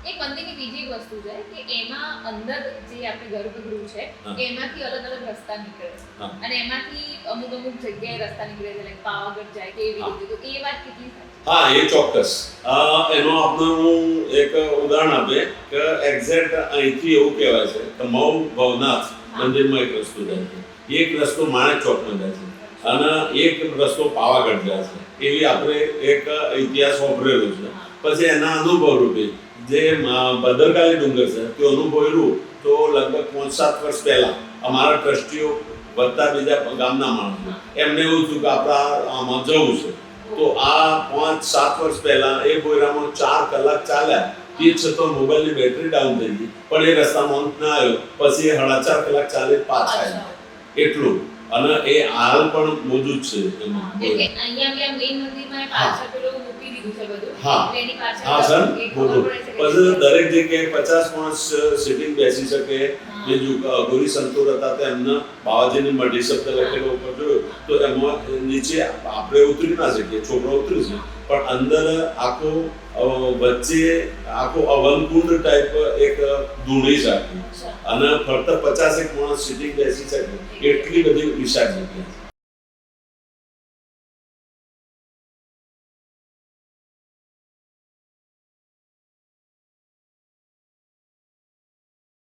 એક મંદિરની બીજી એક વસ્તુ છે કે એમાં અંદર જે આપણી ગર્ભગૃહ છે એમાંથી અલગ અલગ રસ્તા નીકળે છે અને એમાંથી અમુક જગ્યાએ રસ્તા નીકળે છે લાઈક પાવાગઢ જાય કે એવી રીતે તો એ વાત કેટલી સાચી? હા, એ ચોક્કસ. એનો આપણે હું એક ઉદાહરણ આપે કે એક્ઝેક્ટ અહીંથી એવું કહેવાય છે કે મઉ ભવનાથ મંદિરમાં એક રસ્તો જાય છે, એક રસ્તો માણેક ચોકમાં જાય છે અને એક રસ્તો પાવાગઢ જાય છે. એવી આપણે એક ઇતિહાસ વાપરેલો છે. પછી એના અનુભવ રૂપે જે ભદ્રકાળી ડુંગર છે તે અનુભવેલું તો લગભગ 5-7 વર્ષ પહેલા અમારા ટ્રસ્ટીઓ વત્તા બીજા ગામના માણસો એમને એવું થયું કે આપણે આમાં જવું છે. તો આ 5-7 વર્ષ પહેલા એ બોયરામાં 4 કલાક ચાલ્યા તે છતાં મોબાઈલની બેટરી ડાઉન થઈ ગઈ પણ એ રસ્તામાં અંત ના આવ્યો. પછી એ 4.5 કલાક ચાલે પાછા આવ્યા એટલું. અને એ હાલ પણ મોજૂદ છે એમાં. અહીંયા મેઇન મંદિરમાં પાછળ પેલું મૂકી દીધું છે બધું. હા એની પાછળ હા સર મોટું. પછી દરેક જગ્યાએ 50 માણસ સિટિંગ બેસી શકે. જે ગોરી સંતોર હતા તે એમના બાવાજીની મઢી શબ્દ લખેલો ઉપર જોયો તો એમાં નીચે આપણે ઉતરી ના શકીએ, છોકરા ઉતરી છે પણ અંદર આખો વચ્ચે આખો અવનકુંડ ટાઈપ એક ધૂણી છે આખી અને ફક્ત 50 માણસ સિટિંગ બેસી શકે એટલી બધી વિશાળ જગ્યા.